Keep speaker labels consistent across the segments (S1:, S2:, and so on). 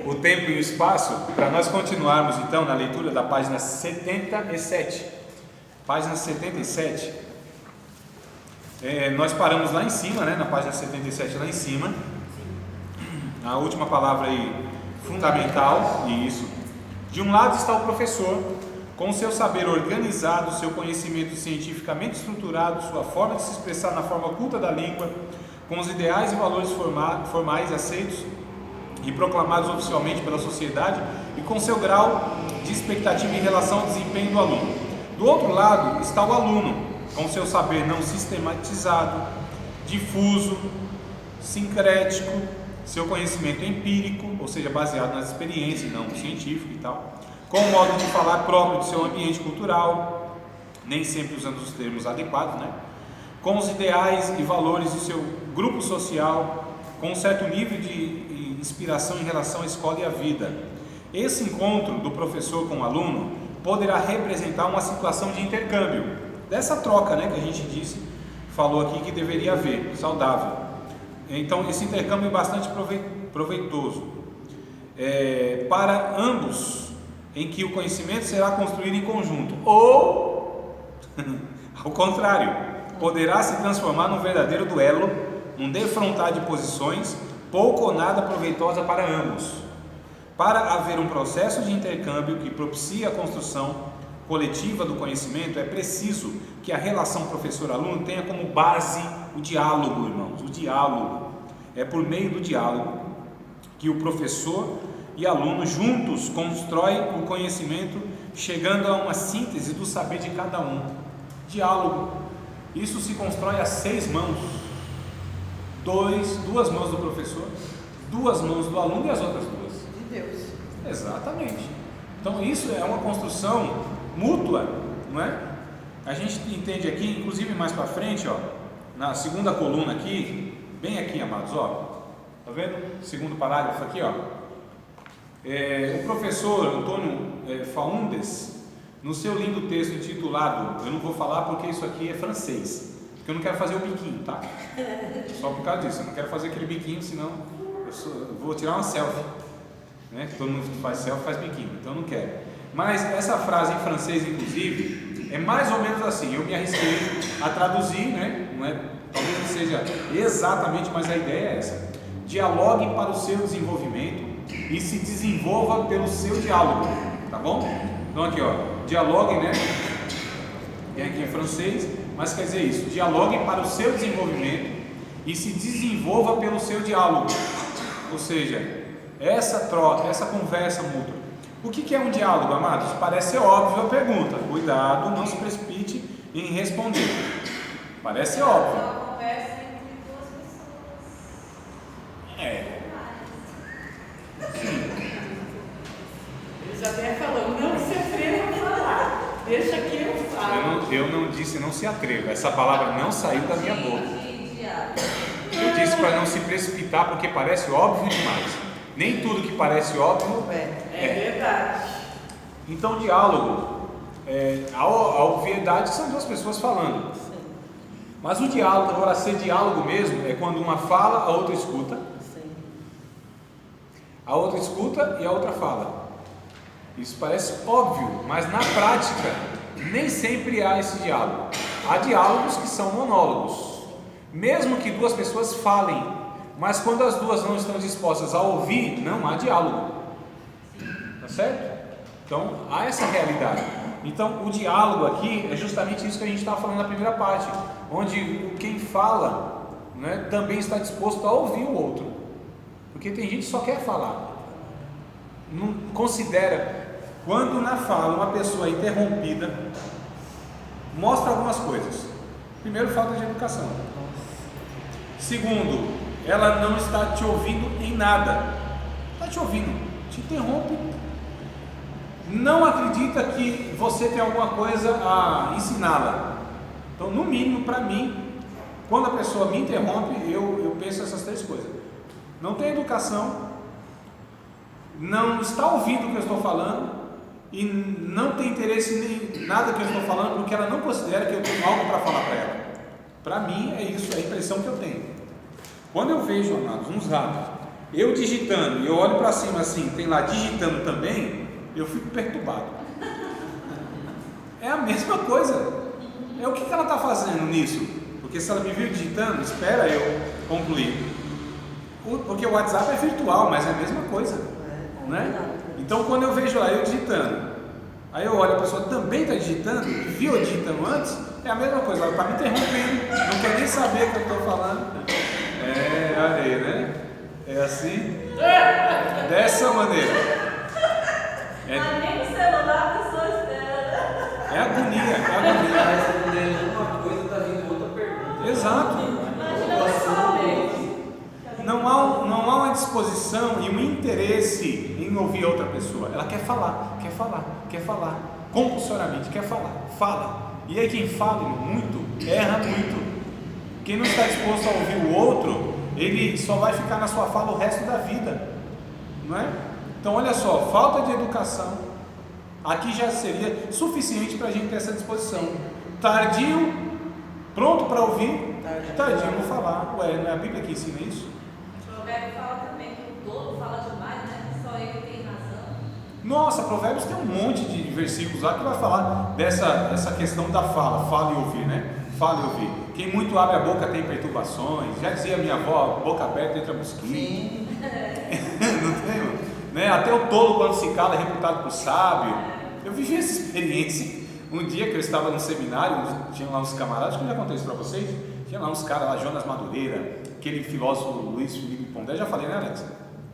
S1: o tempo e o espaço para nós continuarmos então na leitura da página 77. Página 77. Nós paramos lá em cima, né, na página 77 lá em cima. A última palavra aí, fundamental, isso. De um lado está o professor, com seu saber organizado, seu conhecimento cientificamente estruturado, sua forma de se expressar na forma culta da língua, com os ideais e valores formais aceitos e proclamados oficialmente pela sociedade e com seu grau de expectativa em relação ao desempenho do aluno. Do outro lado está o aluno, com seu saber não sistematizado, difuso, sincrético, seu conhecimento empírico, ou seja, baseado nas experiências, não científico e tal, com o modo de falar próprio de seu ambiente cultural, nem sempre usando os termos adequados, né? Com os ideais e valores de seu grupo social, com um certo nível de inspiração em relação à escola e à vida. Esse encontro do professor com o aluno poderá representar uma situação de intercâmbio, dessa troca, né, que a gente falou aqui que deveria haver, saudável. Então esse intercâmbio é bastante proveitoso para ambos, em que o conhecimento será construído em conjunto, ou ao contrário, poderá se transformar num verdadeiro duelo, num defrontar de posições pouco ou nada proveitosa para ambos. Para haver um processo de intercâmbio que propicie a construção coletiva do conhecimento, é preciso que a relação professor-aluno tenha como base o diálogo, irmãos. O diálogo é por meio do diálogo que o professor e aluno juntos constroem o conhecimento, chegando a uma síntese do saber de cada um. Diálogo, isso se constrói a 6 mãos, duas mãos do professor, 2 mãos do aluno e as outras 2
S2: de Deus.
S1: Exatamente. Então isso é uma construção mútua, não é? A gente entende aqui, inclusive mais para frente, ó, na segunda coluna aqui, bem aqui, amados, ó, tá vendo? Segundo parágrafo aqui, ó. O professor Antônio Faundes, no seu lindo texto intitulado, eu não vou falar porque isso aqui é francês, porque eu não quero fazer o biquinho, tá? Só por causa disso, eu não quero fazer aquele biquinho, senão eu vou tirar uma selfie, né? Todo mundo faz selfie, faz biquinho, então eu não quero. Mas essa frase em francês, inclusive, é mais ou menos assim, eu me arrisquei a traduzir, né? Não é, talvez não seja exatamente, mas a ideia é essa: dialogue para o seu desenvolvimento e se desenvolva pelo seu diálogo, tá bom? Então aqui, ó, dialogue, né? Tem aqui em francês, mas quer dizer isso: dialogue para o seu desenvolvimento e se desenvolva pelo seu diálogo, ou seja, essa troca, essa conversa mútua. O que é um diálogo, amados? Parece ser óbvio a pergunta, cuidado, não se precipite em responder. Parece óbvio.
S2: Eles até falam, não se atreva a falar, deixa que eu falo.
S1: Eu não disse não se atreva, essa palavra não saiu da minha boca. Eu disse para não se precipitar porque parece óbvio demais. Nem tudo que parece óbvio
S2: é verdade.
S1: Então, diálogo, a obviedade são 2 pessoas falando.
S2: Sim.
S1: Mas o diálogo, agora ser diálogo mesmo, é quando uma fala, a outra escuta.
S2: Sim.
S1: A outra escuta e a outra fala. Isso parece óbvio, mas na prática nem sempre há esse diálogo. Há diálogos que são monólogos, mesmo que 2 pessoas falem, mas quando as 2 não estão dispostas a ouvir, não há diálogo, tá certo? Então há essa realidade. Então o diálogo aqui é justamente isso que a gente estava falando na primeira parte, onde quem fala, né, também está disposto a ouvir o outro, porque tem gente que só quer falar, não considera. Quando na fala uma pessoa é interrompida, mostra algumas coisas. Primeiro, falta de educação. Segundo, ela não está te ouvindo em nada. Está te ouvindo, te interrompe. Não acredita que você tem alguma coisa a ensiná-la. Então, no mínimo, para mim, quando a pessoa me interrompe, eu penso essas 3 coisas: não tem educação, não está ouvindo o que eu estou falando e não tem interesse em nada que eu estou falando, porque ela não considera que eu tenho algo para falar para ela. Para mim é isso, é a impressão que eu tenho. Quando eu vejo, amados, uns ratos eu digitando e eu olho para cima assim, tem lá digitando também, eu fico perturbado. É a mesma coisa. É o que ela está fazendo nisso? Porque se ela me viu digitando, espera eu concluir. Porque o WhatsApp é virtual, mas é a mesma coisa, né? Então quando eu vejo lá eu digitando, aí eu olho, a pessoa também está digitando, e viu eu digitando antes, é a mesma coisa, ela está me interrompendo, não quer nem saber o que eu estou falando. Olha aí, né? É assim, dessa maneira.
S3: Mas nem no celular a pessoa espera.
S1: É agonia, é agonia.
S4: Está respondendo uma coisa, está vindo outra pergunta.
S1: Exato.
S3: Imagina pessoalmente.
S1: Não há uma disposição e um interesse em ouvir outra pessoa. Ela quer falar, quer falar, quer falar, compulsoriamente, quer falar, fala. E aí quem fala muito, erra muito. Quem não está disposto a ouvir o outro, ele só vai ficar na sua fala o resto da vida, não é? Então olha só, falta de educação, aqui já seria suficiente para a gente ter essa disposição. Tardio, pronto para ouvir, tardio não falar. Ué, não é a Bíblia que ensina isso?
S3: O provérbio fala também que o tolo fala demais, né? Só ele tem razão.
S1: Nossa, Provérbios tem um monte de versículos lá que vai falar dessa questão da fala e ouvir, né? Fala e ouvir. Quem muito abre a boca tem perturbações. Já dizia minha avó, boca aberta entra mosquito. Não tem? Né? Até o tolo quando se cala é reputado por sábio. Eu vivi essa experiência. Um dia que eu estava num seminário, tinha lá uns camaradas, que eu já contei isso para vocês. Tinha lá uns caras lá, Jonas Madureira, aquele filósofo Luiz Felipe Pondé. Já falei, né, Alex?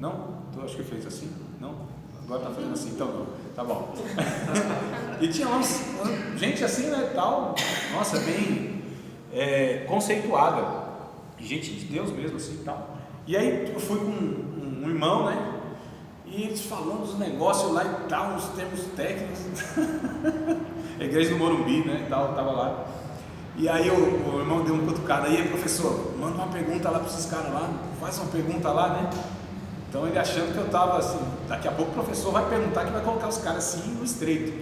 S1: Não? Tu acho que fez assim? Não? Agora tá fazendo assim, então não. Tá bom. E tinha lá gente assim, né, tal. Nossa, bem conceituada. Gente de Deus mesmo, assim, tal. E aí eu fui com um irmão, né? E eles falando dos negócios lá e tal, uns termos técnicos. A igreja do Morumbi, né? Tal, tava lá. E aí o irmão deu uma cutucada. Aí, professor, manda uma pergunta lá para esses caras lá. Faz uma pergunta lá, né? Então ele achando que eu estava assim, daqui a pouco o professor vai perguntar que vai colocar os caras assim no estreito.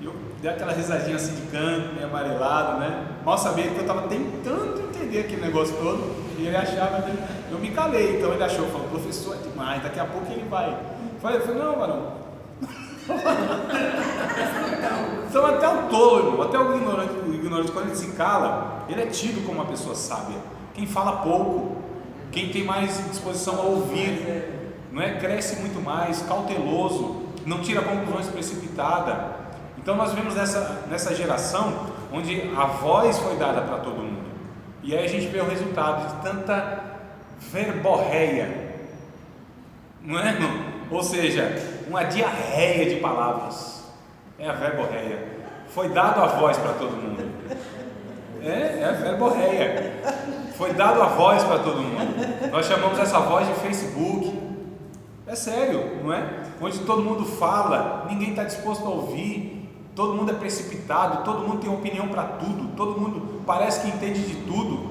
S1: E eu dei aquela risadinha assim de canto, meio amarelado, né? Mal sabia que eu estava tentando entender aquele negócio todo. E ele achava que eu me calei. Então ele achou, falou, professor é demais, daqui a pouco ele vai. Eu falei, não, varão. Então até o tolo, irmão, até o ignorante, quando ele se cala, ele é tido como uma pessoa sábia. Quem fala pouco, quem tem mais disposição a ouvir, não é? Cresce muito mais, cauteloso, não tira conclusões precipitadas. Então nós vemos nessa geração onde a voz foi dada para todo mundo, e aí a gente vê o resultado de tanta verborreia, não é, irmão? Ou seja, uma diarreia de palavras. É a verborreia. Foi dado a voz para todo mundo. É a verborreia. Foi dado a voz para todo mundo. Nós chamamos essa voz de Facebook. É sério, não é? Onde todo mundo fala, ninguém está disposto a ouvir, todo mundo é precipitado, todo mundo tem opinião para tudo, todo mundo parece que entende de tudo.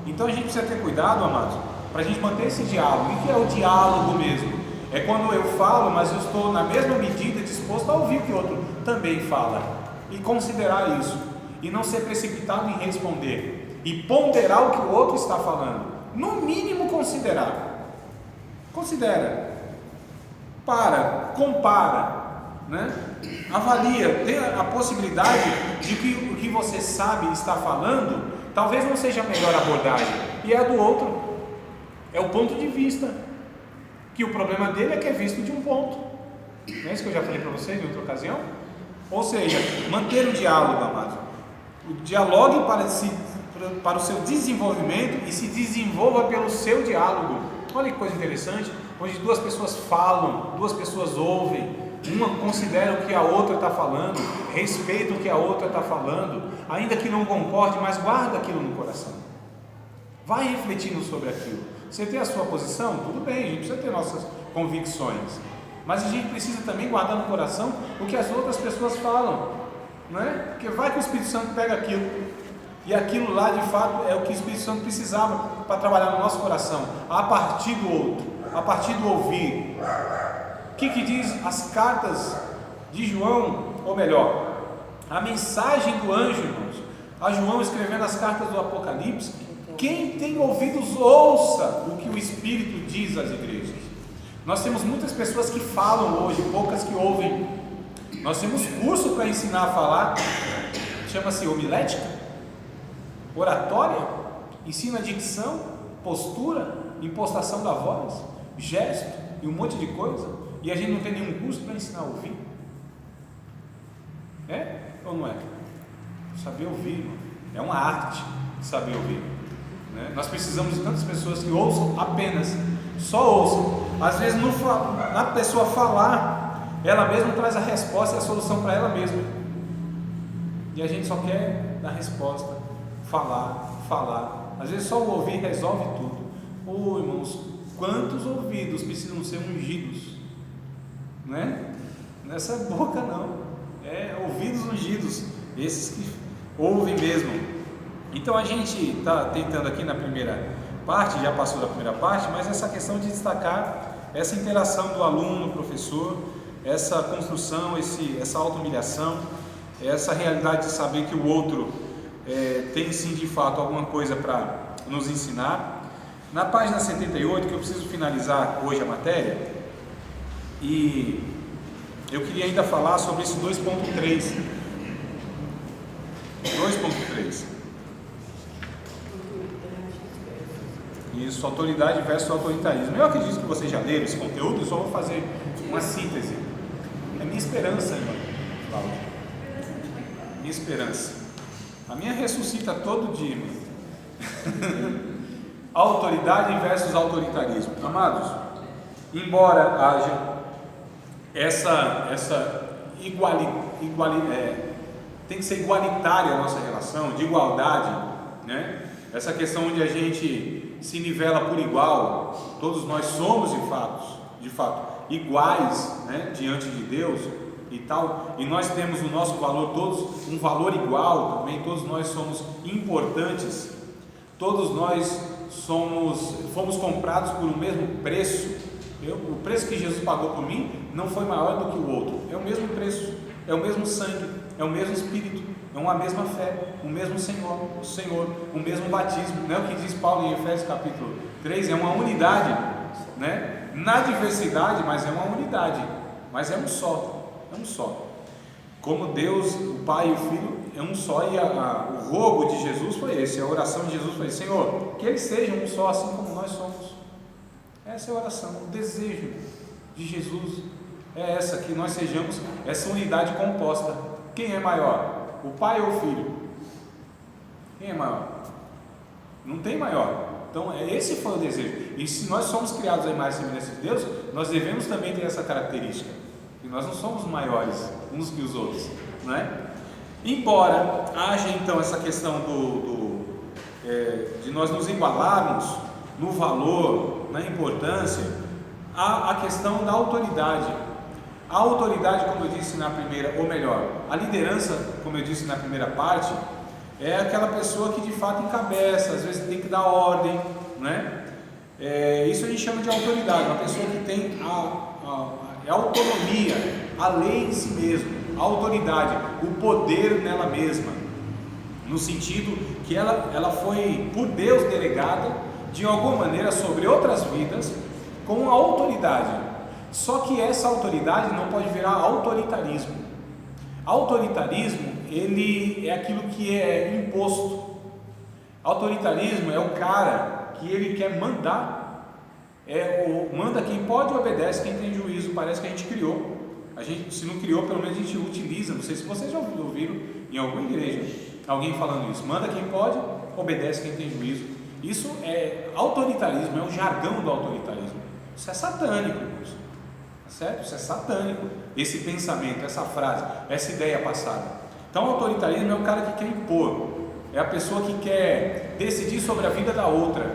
S1: Então a gente precisa ter cuidado, amados, para a gente manter esse diálogo. O que é o diálogo mesmo? É quando eu falo, mas eu estou na mesma medida disposto a ouvir o que o outro também fala, e considerar isso, e não ser precipitado em responder, e ponderar o que o outro está falando. No mínimo considerar. Considera. Compara, né? Avalia, tem a possibilidade de que o que você sabe e está falando talvez não seja a melhor abordagem, e é a do outro, é o ponto de vista, que o problema dele é que é visto de um ponto. Não é isso que eu já falei para vocês em outra ocasião? Ou seja, manter o diálogo, amado. Dialogue para o seu desenvolvimento e se desenvolva pelo seu diálogo. Olha que coisa interessante, onde duas pessoas falam, duas pessoas ouvem, uma considera o que a outra está falando, respeita o que a outra está falando, ainda que não concorde, mas guarda aquilo no coração. Vai refletindo sobre aquilo. Você tem a sua posição? Tudo bem, a gente precisa ter nossas convicções, mas a gente precisa também guardar no coração o que as outras pessoas falam, não é? Porque vai que o Espírito Santo pega aquilo, e aquilo lá de fato é o que o Espírito Santo precisava para trabalhar no nosso coração, a partir do outro, a partir do ouvir. O que diz as cartas de João, ou melhor, a mensagem do anjo, irmãos, a João escrevendo as cartas do Apocalipse? Quem tem ouvidos ouça o que o Espírito diz às igrejas. Nós temos muitas pessoas que falam hoje, poucas que ouvem. Nós temos curso para ensinar a falar, chama-se homilética, oratória, ensina dicção, postura, impostação da voz, gesto e um monte de coisa, e a gente não tem nenhum curso para ensinar a ouvir. É ou não é? Saber ouvir, irmão, é uma arte saber ouvir, né? Nós precisamos de tantas pessoas que ouçam apenas, só ouçam. Às vezes na pessoa falar, ela mesma traz a resposta e a solução para ela mesma, e a gente só quer dar resposta, falar. Às vezes só o ouvir resolve tudo. Irmãos, quantos ouvidos precisam ser ungidos, né? Nessa boca não, ouvidos ungidos, esses que ouvem mesmo. Então a gente está tentando aqui na primeira parte, já passou da primeira parte, mas essa questão de destacar essa interação do aluno, professor, essa construção, essa auto-humilhação, essa realidade de saber que o outro tem sim de fato alguma coisa para nos ensinar. Na página 78, que eu preciso finalizar hoje a matéria, e eu queria ainda falar sobre esse 2.3. 2.3. Isso, autoridade versus autoritarismo. Eu acredito que vocês já leram esse conteúdo, eu só vou fazer uma síntese. É minha esperança, irmão Cláudio. Minha esperança. A minha ressuscita todo dia, irmão. Autoridade versus autoritarismo. Amados, embora haja tem que ser igualitária a nossa relação, de igualdade, né? Essa questão onde a gente se nivela por igual, todos nós somos de fato iguais, né, diante de Deus e tal, e nós temos o nosso valor, todos um valor igual também, todos nós somos importantes, todos nós fomos comprados por o mesmo preço. O preço que Jesus pagou por mim não foi maior do que o outro, é o mesmo preço, é o mesmo sangue, é o mesmo Espírito, é uma mesma fé, o mesmo Senhor, o mesmo batismo, não é o que diz Paulo em Efésios capítulo 3, é uma unidade, né? Na diversidade, mas é uma unidade, mas é um só, como Deus, o Pai e o Filho é um só, e o rogo de Jesus foi esse, a oração de Jesus foi: Senhor, que eles sejam um só, assim como nós somos. Essa é a oração, o desejo de Jesus é essa, que nós sejamos essa unidade composta. Quem é maior? O Pai ou o Filho? Quem é maior? Não tem maior. Então esse foi o desejo. E se nós somos criados à imagem e semelhança de Deus, nós devemos também ter essa característica, que nós não somos maiores uns que os outros, não é? Embora haja então essa questão de nós nos igualarmos no valor, na importância, há a questão da autoridade. A autoridade, como eu disse na primeira, ou melhor, a liderança, como eu disse na primeira parte, é aquela pessoa que de fato encabeça, às vezes tem que dar ordem, né? Isso a gente chama de autoridade, uma pessoa que tem a autonomia, a lei em si mesmo, a autoridade, o poder nela mesma, no sentido que ela foi por Deus delegada de alguma maneira sobre outras vidas com autoridade. Só que essa autoridade não pode virar autoritarismo. Autoritarismo, ele é aquilo que é imposto. Autoritarismo é o cara que ele quer mandar, manda quem pode e obedece quem tem juízo. Parece que a gente criou. A gente, se não criou, pelo menos a gente utiliza. Não sei se vocês já ouviram em alguma igreja alguém falando isso: manda quem pode, obedece quem tem juízo. Isso é autoritarismo, é o jargão do autoritarismo. Isso é satânico, certo? Isso é satânico, esse pensamento, essa frase, essa ideia passada. Então o autoritarismo é o cara que quer impor, é a pessoa que quer decidir sobre a vida da outra,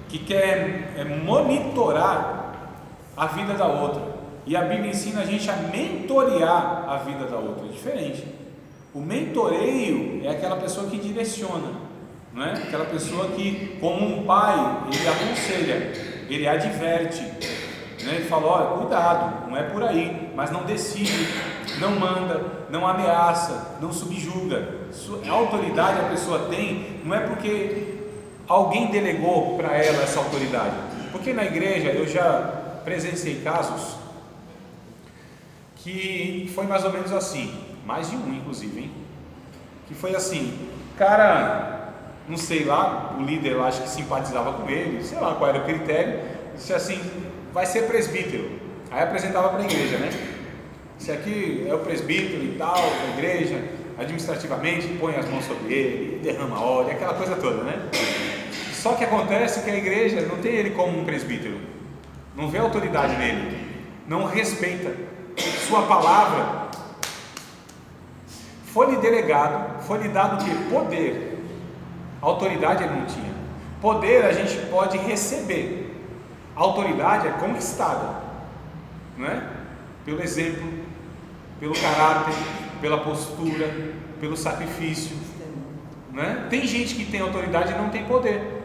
S1: que quer monitorar a vida da outra. E a Bíblia ensina a gente a mentorear a vida da outra. É diferente. O mentoreio é aquela pessoa que direciona, não é? Aquela pessoa que, como um pai, ele aconselha, ele adverte, né? Ele fala: olha, cuidado, não é por aí, mas não decide, não manda, não ameaça, não subjuga. A autoridade a pessoa tem, não é porque alguém delegou para ela essa autoridade. Porque na igreja eu já presenciei casos que foi mais ou menos assim, mais de um inclusive, hein? Que foi assim, cara, não sei lá, o líder lá acho que simpatizava com ele, sei lá qual era o critério, disse assim, vai ser presbítero, aí apresentava para a igreja, né? Esse aqui é o presbítero e tal, da igreja, administrativamente põe as mãos sobre ele, derrama óleo, aquela coisa toda, né? Só que acontece que a igreja não tem ele como um presbítero, não vê autoridade nele, não respeita sua palavra. Foi-lhe delegado, foi-lhe dado o quê? Poder. Autoridade ele não tinha. Poder a gente pode receber, autoridade é conquistada, não é? Pelo exemplo, pelo caráter, pela postura, pelo sacrifício, não é? Tem gente que tem autoridade e não tem poder.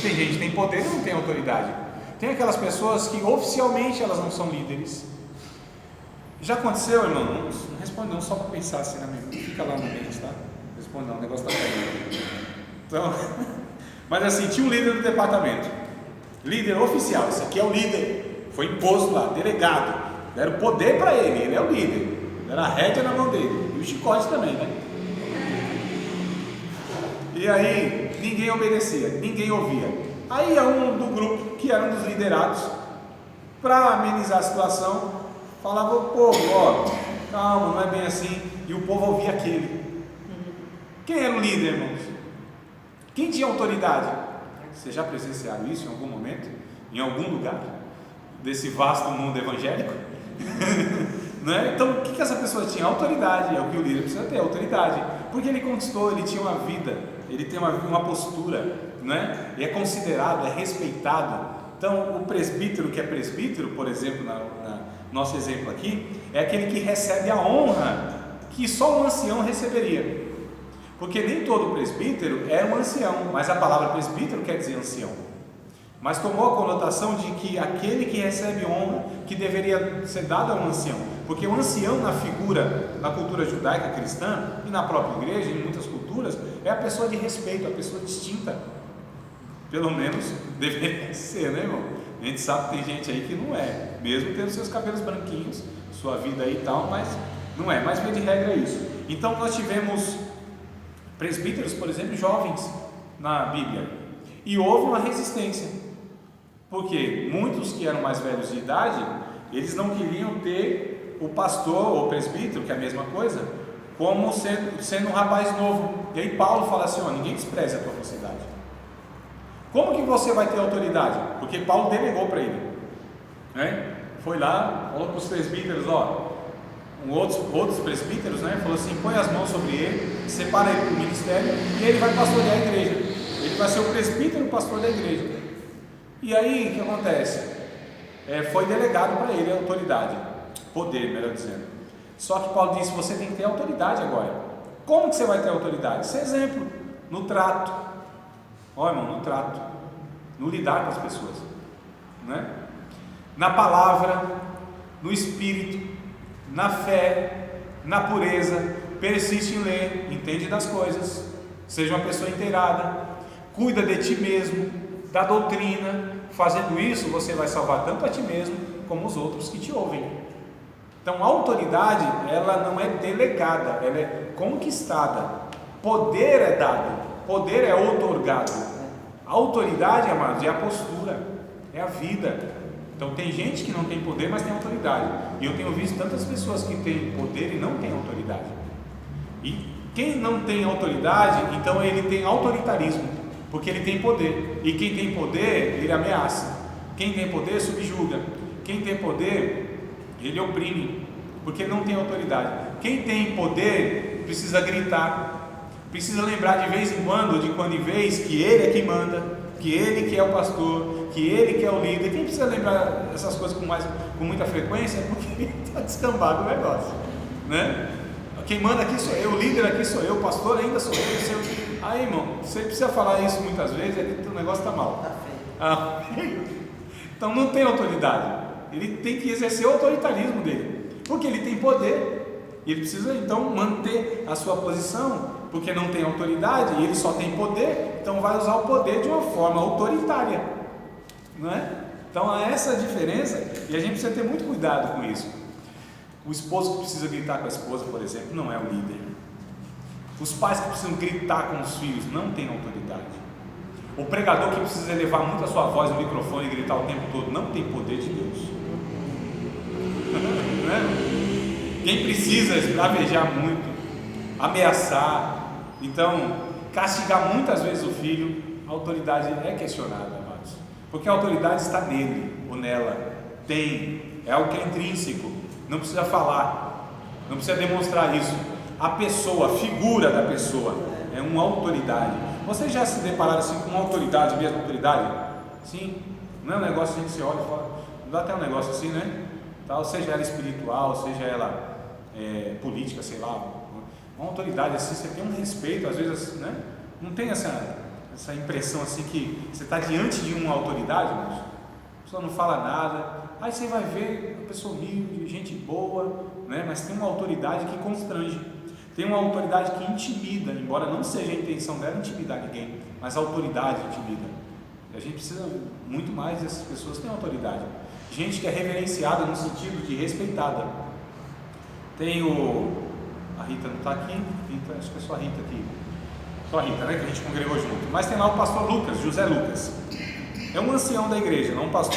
S1: Tem gente que tem poder e não tem autoridade. Tem aquelas pessoas que oficialmente elas não são líderes. Já aconteceu, irmão? Não responde não, só para pensar assim na mente. Fica lá no mente, tá? Responde não, o negócio está caindo. Então, mas assim, tinha um líder do departamento. Líder oficial, esse aqui é o líder. Foi imposto lá, delegado. Deram poder para ele, ele é o líder. Deram a rédea na mão dele. E o chicote também, né? E aí, ninguém obedecia, ninguém ouvia. Aí um do grupo, que era um dos liderados, para amenizar a situação, falava ao povo, ó, calma, não é bem assim. E o povo ouvia aquele. Quem era o líder, irmãos? Quem tinha autoridade? Vocês já presenciaram isso em algum momento? Em algum lugar? Desse vasto mundo evangélico? Não é? Então, o que essa pessoa tinha? Autoridade, é o que o líder precisa ter, autoridade. Porque ele conquistou, ele tinha uma vida, ele tem uma postura, não é? E é considerado, é respeitado. Então, o presbítero que é presbítero, por exemplo, nosso exemplo aqui, é aquele que recebe a honra que só um ancião receberia. Porque nem todo presbítero é um ancião, mas a palavra presbítero quer dizer ancião. Mas tomou a conotação de que aquele que recebe honra, que deveria ser dado a um ancião. Porque o ancião na figura, na cultura judaica cristã, e na própria igreja, em muitas culturas, é a pessoa de respeito, a pessoa distinta. Pelo menos deveria ser, né, irmão? A gente sabe que tem gente aí que não é, mesmo tendo seus cabelos branquinhos, sua vida aí e tal, mas não é. Mas via de regra é isso. Então nós tivemos presbíteros, por exemplo, jovens na Bíblia, e houve uma resistência, porque muitos que eram mais velhos de idade, eles não queriam ter o pastor ou presbítero, que é a mesma coisa, como sendo um rapaz novo. E aí Paulo fala assim, ó, ninguém despreze a tua mocidade. Como que você vai ter autoridade? Porque Paulo delegou para ele, né? Foi lá, falou para os presbíteros, ó, outros presbíteros, né? Falou assim, põe as mãos sobre ele, separa ele do ministério e ele vai pastorear a igreja. Ele vai ser o presbítero, o pastor da igreja. E aí, o que acontece? Foi delegado para ele a autoridade, poder, melhor dizendo. Só que Paulo disse, você tem que ter autoridade agora. Como que você vai ter autoridade? Esse é exemplo, no trato. Ó, irmão, no trato, no lidar com as pessoas, né? Na palavra, no espírito, na fé, na pureza, persiste em ler, entende das coisas, seja uma pessoa inteirada, cuida de ti mesmo, da doutrina. Fazendo isso, você vai salvar tanto a ti mesmo, como os outros que te ouvem. Então, a autoridade, ela não é delegada, ela é conquistada. Poder é dado, poder é outorgado. A autoridade, amados, é a postura, é a vida. Então tem gente que não tem poder, mas tem autoridade. E eu tenho visto tantas pessoas que têm poder e não têm autoridade. E quem não tem autoridade, então ele tem autoritarismo, porque ele tem poder. E quem tem poder, ele ameaça. Quem tem poder, subjuga. Quem tem poder, ele oprime, porque não tem autoridade. Quem tem poder, precisa gritar. Precisa lembrar de vez em vez, que ele é quem manda, que ele que é o pastor, que ele que é o líder. Quem precisa lembrar essas coisas com muita frequência é porque está descambado o negócio, né? Quem manda aqui sou eu, o líder aqui sou eu, o pastor ainda sou eu. Aí, irmão, você precisa falar isso muitas vezes, é que o negócio está mal. Então não tem autoridade. Ele tem que exercer o autoritarismo dele, porque ele tem poder. E ele precisa então manter a sua posição, porque não tem autoridade e ele só tem poder, então vai usar o poder de uma forma autoritária, não é? Então há essa diferença e a gente precisa ter muito cuidado com isso. O esposo que precisa gritar com a esposa, por exemplo, não é o líder. Os pais que precisam gritar com os filhos não têm autoridade. O pregador que precisa elevar muito a sua voz no microfone e gritar o tempo todo não tem poder de Deus. Quem precisa esbravejar muito, ameaçar, então castigar muitas vezes o filho, a autoridade é questionada, amados, porque a autoridade está nele ou nela, é algo que é intrínseco, não precisa falar, não precisa demonstrar isso. A pessoa, a figura da pessoa é uma autoridade. Vocês já se depararam assim com uma autoridade, mesmo autoridade? Sim, não é um negócio que a gente se olha e fala, dá até um negócio assim, né? Tal, seja ela espiritual, seja ela política, sei lá, uma autoridade assim, você tem um respeito, às vezes, né? Não tem essa impressão assim que você está diante de uma autoridade, mas a pessoa não fala nada, aí você vai ver uma pessoa humilde, gente boa, né? Mas tem uma autoridade que constrange, tem uma autoridade que intimida, embora não seja a intenção dela intimidar ninguém, mas a autoridade intimida. E a gente precisa muito mais dessas pessoas que têm autoridade, gente que é reverenciada no sentido de respeitada. Tem a Rita não está aqui, Rita, acho que é só a Rita aqui, só a Rita, né, que a gente congregou junto, mas tem lá o pastor Lucas, José Lucas, é um ancião da igreja, não um pastor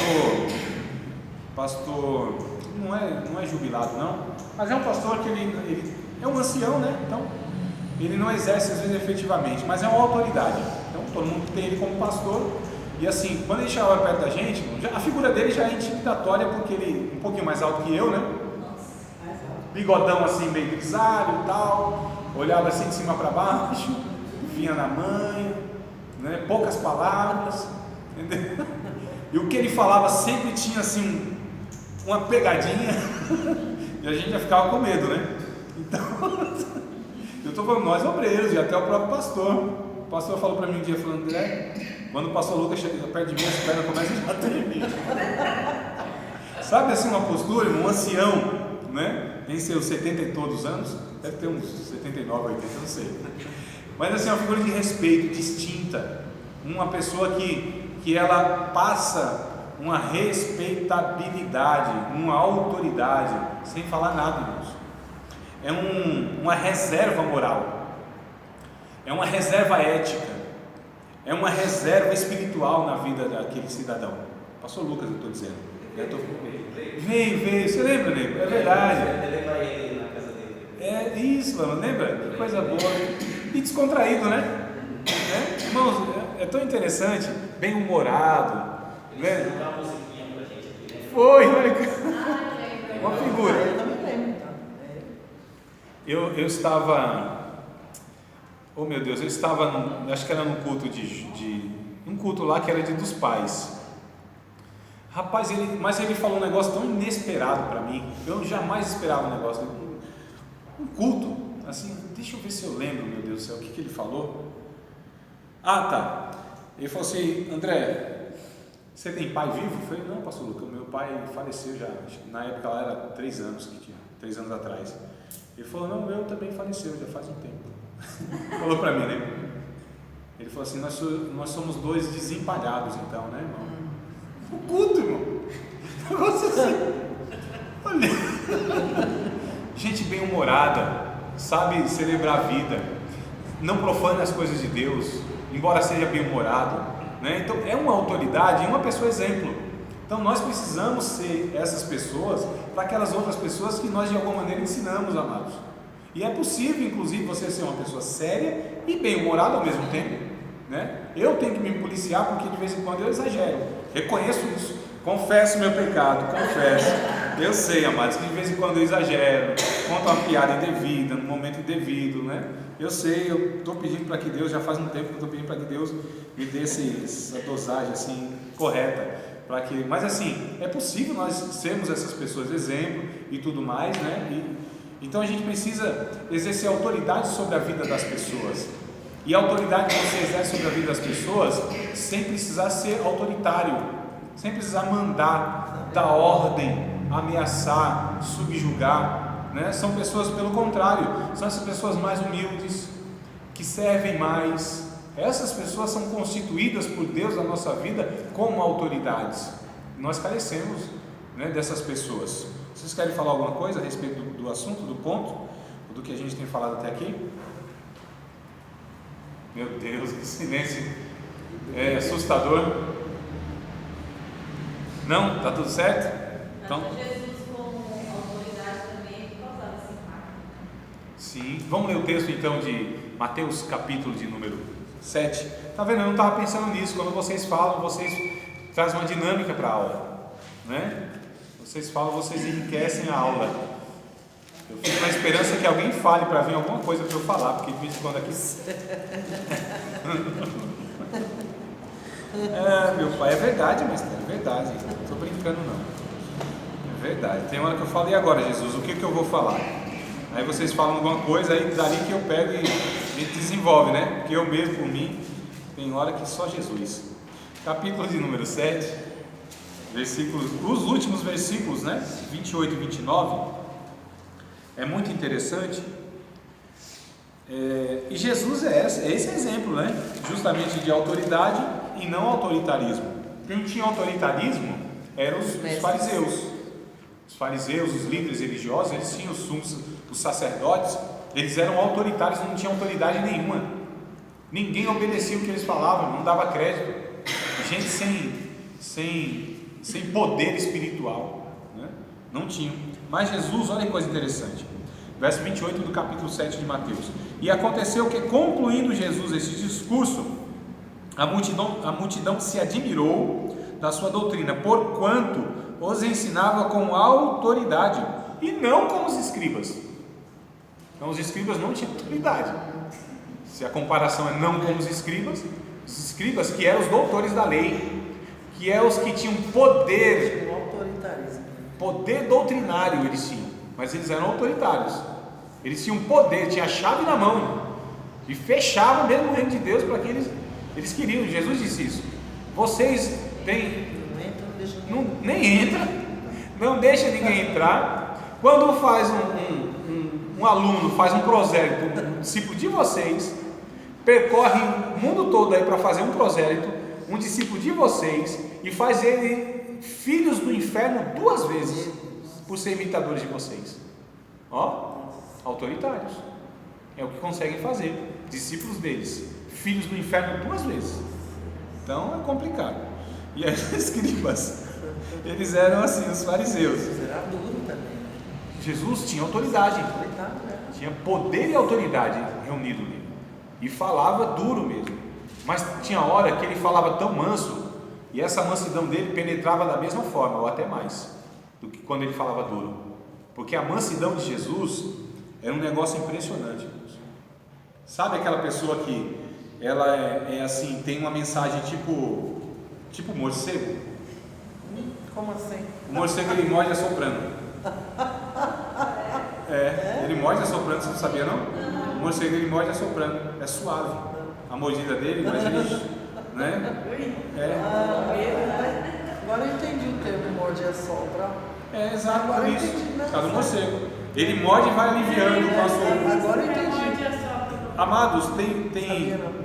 S1: não é jubilado não, mas é um pastor que ele é um ancião, né, então ele não exerce às vezes efetivamente, mas é uma autoridade, então todo mundo tem ele como pastor, e assim, quando ele chegava perto da gente, a figura dele já é intimidatória, porque ele é um pouquinho mais alto que eu, né, bigodão assim meio grisalho e tal, olhava assim de cima para baixo, vinha na manha, né? Poucas palavras, entendeu? E o que ele falava sempre tinha assim uma pegadinha e a gente já ficava com medo, né? Então eu estou falando nós obreiros e até o próprio pastor. O pastor falou para mim um dia, falando, André, quando o pastor Lucas chega perto de mim, as pernas começam a tremer. Sabe assim uma postura, um ancião, né? Em seus 70 e todos os anos, deve ter uns 79, 80, não sei, mas assim, uma figura de respeito, distinta, uma pessoa que ela passa uma respeitabilidade, uma autoridade, sem falar nada, irmãos. É uma reserva moral, é uma reserva ética, é uma reserva espiritual na vida daquele cidadão. Pastor Lucas, eu estou dizendo. Veio, você lembra, Nego? É verdade.
S4: Levar ele na casa dele.
S1: É isso, mano, lembra? Que coisa boa. E descontraído, né? Irmãos, é tão interessante, bem humorado.
S4: Ele ensinou uma musiquinha pra gente aqui, né?
S1: Foi, olha. Uma figura.
S2: Eu também lembro, então.
S1: Eu estava. Oh meu Deus, eu estava, acho que era num culto um culto lá que era dos pais. Rapaz, mas ele falou um negócio tão inesperado para mim, eu jamais esperava um negócio, um culto, assim, deixa eu ver se eu lembro, meu Deus do céu, o que ele falou? Ah, tá, ele falou assim, André, você tem pai vivo? Eu falei, não, pastor Lucas, meu pai faleceu já, na época lá era 3 anos que tinha, 3 anos atrás. Ele falou, não, o meu também faleceu, já faz um tempo. Falou para mim, né? Ele falou assim, nós somos 2 desempalhados então, né, irmão? O culto, irmão. Negócio assim. Olha. Gente bem humorada, sabe celebrar a vida, não profana as coisas de Deus, embora seja bem humorado, né? Então é uma autoridade e uma pessoa exemplo. Então nós precisamos ser essas pessoas para aquelas outras pessoas que nós de alguma maneira ensinamos, amados. E é possível, inclusive, você ser uma pessoa séria e bem humorada ao mesmo tempo, né? Eu tenho que me policiar porque de vez em quando eu exagero. Reconheço isso, confesso meu pecado, confesso. Eu sei, amados, que de vez em quando eu exagero, conto uma piada indevida, no momento indevido, né? Eu sei, eu estou pedindo para que Deus, já faz um tempo que eu estou pedindo para que Deus me dê essa dosagem assim, correta, mas assim, é possível nós sermos essas pessoas exemplo e tudo mais, né? Então a gente precisa exercer autoridade sobre a vida das pessoas. E a autoridade que você exerce sobre a vida das pessoas sem precisar ser autoritário, sem precisar mandar, dar ordem, ameaçar, subjugar, né? São pessoas, pelo contrário, são essas pessoas mais humildes, que servem mais. Essas pessoas são constituídas por Deus na nossa vida como autoridades. Nós carecemos, né, dessas pessoas. Vocês querem falar alguma coisa a respeito do assunto, do ponto, do que a gente tem falado até aqui? Meu Deus, que silêncio assustador. Não? Tá tudo certo? Então,
S3: Jesus como autoridade também causava esse impacto.
S1: sim. Vamos ler o texto então de Mateus capítulo de número 7. Tá vendo? Eu não estava pensando nisso. Quando vocês falam, vocês trazem uma dinâmica para a aula, né? Vocês falam, vocês enriquecem a aula. Eu fico na esperança que alguém fale para vir alguma coisa para eu falar, porque de vez em quando aqui. Meu pai, é verdade, mestre, é verdade. Não estou brincando, não. É verdade. Tem hora que eu falo, e agora, Jesus, o que eu vou falar? Aí vocês falam alguma coisa, aí dali que eu pego e a gente desenvolve, né? Porque eu mesmo, por mim, tem hora que só Jesus. Capítulo de número 7, versículos, os últimos versículos, né? 28 e 29. É muito interessante. E Jesus é esse exemplo, né? Justamente de autoridade e não autoritarismo. Quem tinha autoritarismo eram os fariseus. Os fariseus, os líderes religiosos, eles tinham os sacerdotes, eles eram autoritários, não tinham autoridade nenhuma. Ninguém obedecia o que eles falavam, não dava crédito. Gente sem poder espiritual, né? Não tinham. Mas Jesus, olha que coisa interessante, verso 28 do capítulo 7 de Mateus. E aconteceu que, concluindo Jesus esse discurso, a multidão se admirou da sua doutrina, porquanto os ensinava com autoridade, e não como os escribas. Então os escribas não tinham autoridade. Se a comparação é não como os escribas que eram os doutores da lei, que eram os que tinham poder, poder doutrinário eles tinham, mas eles eram autoritários. Eles tinham poder, tinham a chave na mão e fechavam mesmo o reino de Deus para que eles queriam. Jesus disse isso. Vocês têm, nem entra, não deixa ninguém entrar. Quando faz um aluno faz um prosélito, um discípulo de vocês, percorre o mundo todo aí para fazer um prosélito, um discípulo de vocês, e faz ele filhos do inferno 2 vezes por ser imitadores de vocês. Ó, autoritários. É o que conseguem fazer. Discípulos deles, filhos do inferno 2 vezes. Então é complicado. E aí os escribas, eles eram assim, os fariseus.
S2: Era duro também.
S1: Jesus tinha autoridade, tinha poder e autoridade reunido nele, e falava duro mesmo. Mas tinha hora que ele falava tão manso, e essa mansidão dele penetrava da mesma forma, ou até mais, do que quando ele falava duro. Porque a mansidão de Jesus era um negócio impressionante. Sabe aquela pessoa que ela é assim, tem uma mensagem tipo morcego?
S2: Como assim?
S1: O morcego ele morde assoprando. Ele morde assoprando, você não sabia não? O morcego ele morde assoprando, é suave a mordida dele, mas ele, né?
S2: Agora eu entendi o termo morde e assopra.
S1: Exato, por isso, por causa do morcego. Ele morde e vai aliviando com a sopro.
S2: Agora eu entendi.
S1: Amados, tem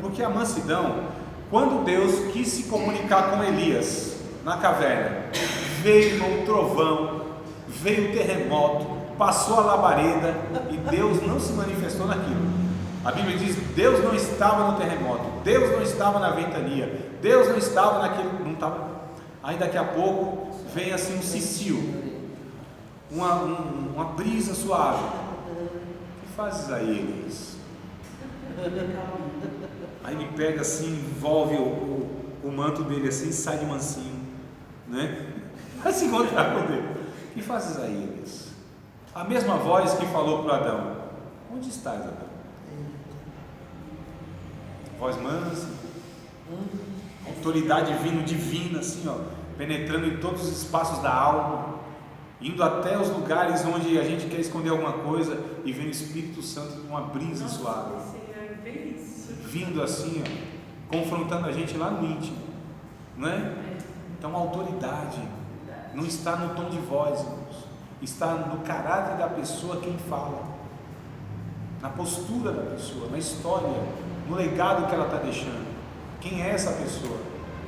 S1: porque a mansidão, quando Deus quis se comunicar com Elias na caverna, veio um trovão, veio um terremoto, passou a labareda e Deus não se manifestou naquilo. A Bíblia diz: Deus não estava no terremoto, Deus não estava na ventania, Deus não estava naquele, não estava. Aí daqui a pouco vem assim um cicio, uma brisa suave. O que fazes aí, Elias? Aí ele pega assim, envolve o manto dele assim e sai de mansinho, né? Vai se encontrar com Deus. O que fazes aí, Elias? A mesma voz que falou para Adão: onde estás, Adão? Voz mansa, autoridade vindo divina, assim, ó, penetrando em todos os espaços da alma, indo até os lugares onde a gente quer esconder alguma coisa, e vem o Espírito Santo com uma brisa suave, vindo assim, ó, confrontando a gente lá no íntimo, não é? Então a autoridade não está no tom de voz, irmãos, está no caráter da pessoa quem fala, na postura da pessoa, na história, no legado que ela está deixando. Quem é essa pessoa?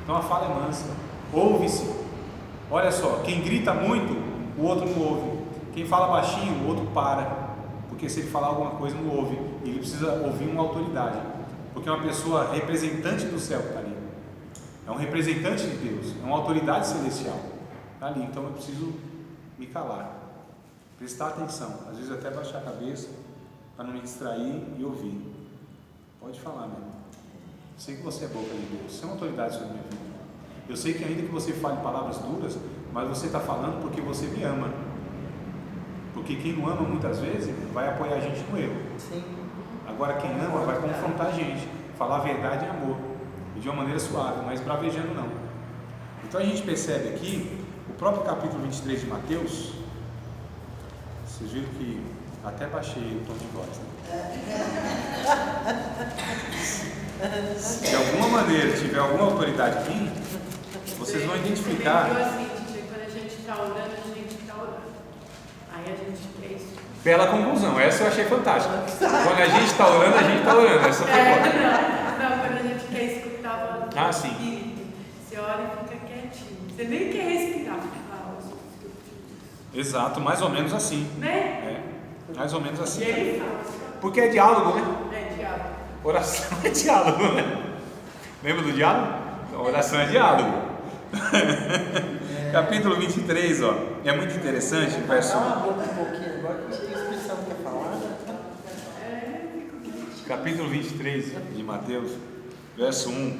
S1: Então a fala é mansa, ouve-se, Olha só, quem grita muito, o outro não ouve. Quem fala baixinho, o outro para. Porque se ele falar alguma coisa, não ouve. Ele precisa ouvir uma autoridade. Porque é uma pessoa representante do céu que está ali. É um representante de Deus. É uma autoridade celestial. Está ali. Então eu preciso me calar. Prestar atenção. Às vezes até baixar a cabeça para não me distrair e ouvir. Pode falar, meu irmão. Sei que você é boca de Deus. Você é uma autoridade sobre a minha vida. Eu sei que ainda que você fale palavras duras, mas você está falando porque você me ama. Porque quem não ama muitas vezes vai apoiar a gente no erro.
S5: Sim.
S1: Agora quem ama vai confrontar a gente, falar a verdade em amor, e de uma maneira suave, mas bravejando não. Então a gente percebe aqui, o próprio capítulo 23 de Mateus, vocês viram que até baixei o tom de voz, né? Se de alguma maneira tiver alguma autoridade aqui, vocês vão identificar.
S2: Quando a gente está orando, a gente está orando. Aí a gente quer isso.
S1: Bela conclusão, essa eu achei fantástica. Quando a gente está orando, a gente está orando. Essa foi boa.
S2: Não, quando a gente quer escutar o
S1: sim.
S2: Espírito, você ora e fica quietinho. Você nem quer respirar, porque fala,
S1: Exato, mais ou menos assim.
S2: né?
S1: É, mais ou menos
S2: E
S1: assim.
S2: ele fala,
S1: Porque é diálogo, né?
S2: é diabo.
S1: Oração é diálogo, né? Lembra do diálogo? Então, oração é diálogo. Capítulo 23, ó, é muito interessante, verso...
S5: Cala a boca um pouquinho agora, que o Espírito Santo quer falar.
S1: Capítulo 23 de Mateus, verso 1,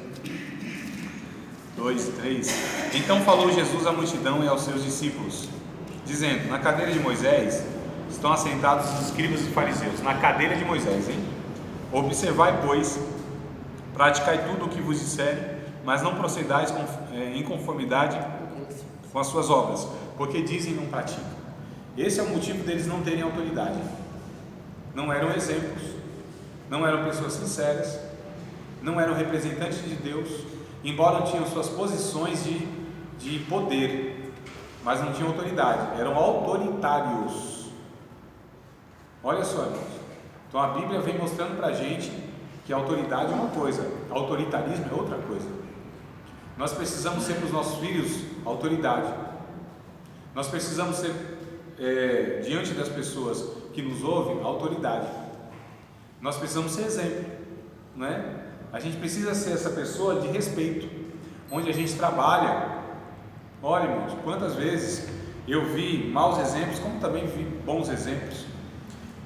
S1: 2 e 3. Então falou Jesus à multidão e aos seus discípulos, dizendo: na cadeira de Moisés estão assentados os escribas e fariseus. Na cadeira de Moisés, hein? Observai, pois, praticai tudo o que vos disserem, mas não procedais em conformidade com as suas obras, porque dizem e não praticam. Esse é o motivo deles não terem autoridade. Não eram exemplos, não eram pessoas sinceras, não eram representantes de Deus, embora tinham suas posições de poder, mas não tinham autoridade, eram autoritários. Olha só, irmãos. Então a Bíblia vem mostrando para a gente que a autoridade é uma coisa, autoritarismo é outra coisa. Nós precisamos ser para os nossos filhos autoridade. Nós precisamos ser, diante das pessoas que nos ouvem, autoridade. Nós precisamos ser exemplo, né? A gente precisa ser essa pessoa de respeito, onde a gente trabalha. Olha, irmãos, quantas vezes eu vi maus exemplos, como também vi bons exemplos.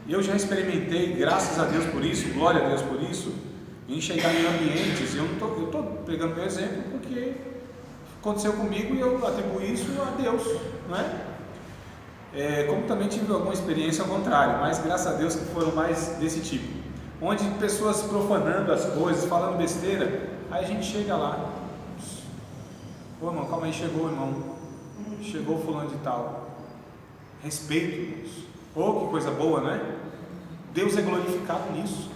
S1: Eu já experimentei, graças a Deus por isso, glória a Deus por isso, em chegar em ambientes, eu estou pegando meu exemplo porque aconteceu comigo e eu atribuo isso a Deus, não é? Como também tive alguma experiência ao contrário, mas graças a Deus que foram mais desse tipo, onde pessoas profanando as coisas, falando besteira, aí a gente chega lá, ô irmão, calma aí, chegou irmão, chegou fulano de tal, respeito, irmãos. Oh, que coisa boa, não é? Deus é glorificado nisso.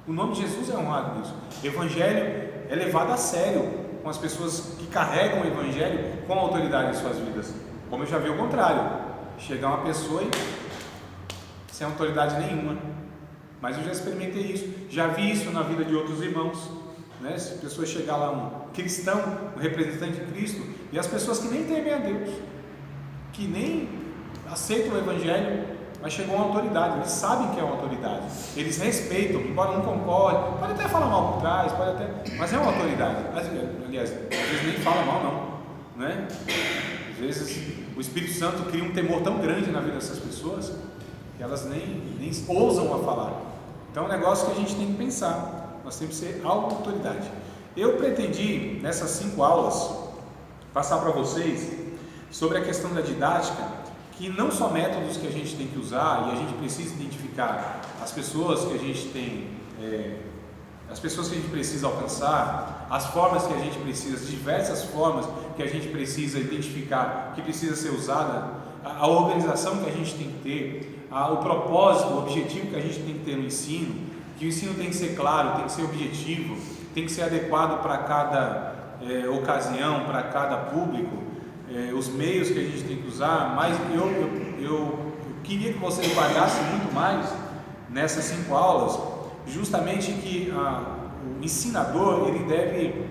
S1: O nome de Jesus é honrado nisso. O Evangelho é levado a sério com as pessoas que carregam o Evangelho com autoridade em suas vidas. Como eu já vi o contrário, chegar uma pessoa e sem autoridade nenhuma. Mas eu já experimentei isso, já vi isso na vida de outros irmãos, né? Se a pessoa chegar lá, um cristão, um representante de Cristo, e as pessoas que nem temem a Deus, que nem aceitam o Evangelho, mas chegou uma autoridade, eles sabem que é uma autoridade, eles respeitam, embora não concordem, pode até falar mal por trás, mas é uma autoridade. Aliás, às vezes nem fala mal não, né? Às vezes o Espírito Santo cria um temor tão grande na vida dessas pessoas que elas nem ousam a falar. Então é um negócio que a gente tem que pensar, nós temos que ser autoridade. Eu pretendi nessas 5 aulas passar para vocês sobre a questão da didática, que não só métodos que a gente tem que usar, e a gente precisa identificar as pessoas que a gente tem, as pessoas que a gente precisa alcançar, as formas que a gente precisa, as diversas formas que a gente precisa identificar, que precisa ser usada, a organização que a gente tem que ter, o propósito, o objetivo que a gente tem que ter no ensino, que o ensino tem que ser claro, tem que ser objetivo, tem que ser adequado para cada ocasião, para cada público, os meios que a gente tem que usar, mas eu queria que você trabalhasse muito mais nessas 5 aulas, justamente que o ensinador ele deve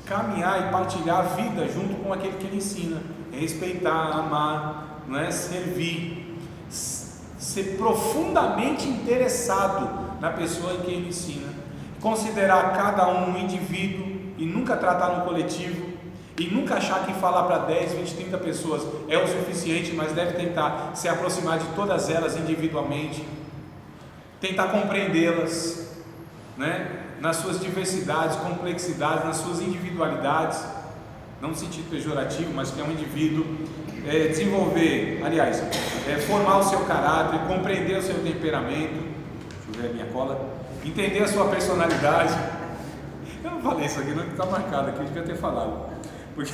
S1: caminhar e partilhar a vida junto com aquele que ele ensina, respeitar, amar, não é? Servir, ser profundamente interessado na pessoa em que ele ensina, considerar cada um indivíduo e nunca tratar no coletivo, e nunca achar que falar para 10, 20, 30 pessoas é o suficiente, mas deve tentar se aproximar de todas elas individualmente, tentar compreendê-las, né? Nas suas diversidades, complexidades, nas suas individualidades, não no sentido pejorativo, mas que é um indivíduo, desenvolver, aliás, formar o seu caráter, compreender o seu temperamento, deixa eu ver a minha cola, entender a sua personalidade. Eu não falei isso aqui, não está marcado aqui, eu devia ter falado, porque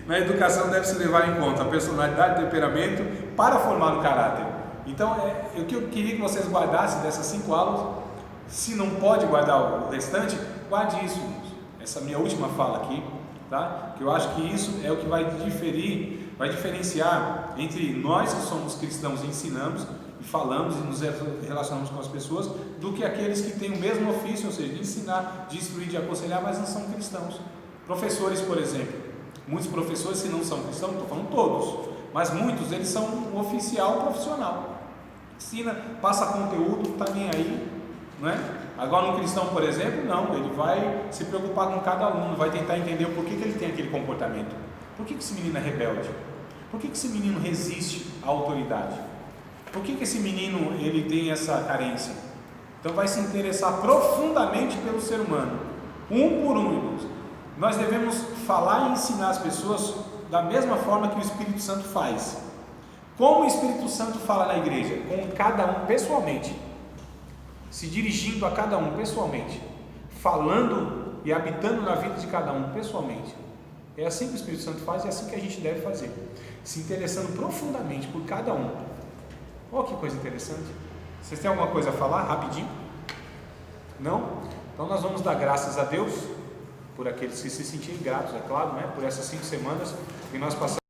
S1: na educação deve se levar em conta a personalidade e temperamento para formar o caráter. Então, o que eu queria que vocês guardassem dessas 5 aulas. Se não pode guardar o restante, guarde isso, essa minha última fala aqui, tá? Que eu acho que isso é o que vai diferenciar entre nós que somos cristãos e ensinamos, e falamos e nos relacionamos com as pessoas, do que aqueles que têm o mesmo ofício, ou seja, de ensinar, de instruir, de aconselhar, mas não são cristãos. Professores, por exemplo, muitos professores, se não são cristãos, não estou falando todos, mas muitos, eles são um oficial profissional, ensina, passa conteúdo, não está nem aí. Não é? Agora um cristão, por exemplo, não, ele vai se preocupar com cada aluno, vai tentar entender o porquê que ele tem aquele comportamento, por que esse menino é rebelde, por que esse menino resiste à autoridade, por que esse menino ele tem essa carência. Então vai se interessar profundamente pelo ser humano, um por um, irmãos. Nós devemos falar e ensinar as pessoas da mesma forma que o Espírito Santo faz. Como o Espírito Santo fala na igreja? Com cada um pessoalmente, se dirigindo a cada um pessoalmente, falando e habitando na vida de cada um pessoalmente. É assim que o Espírito Santo faz e é assim que a gente deve fazer, se interessando profundamente por cada um. Olha que coisa interessante. Vocês têm alguma coisa a falar rapidinho? Não? Então nós vamos dar graças a Deus por aqueles que se sentirem gratos, é claro, né? Por essas 5 semanas que nós passamos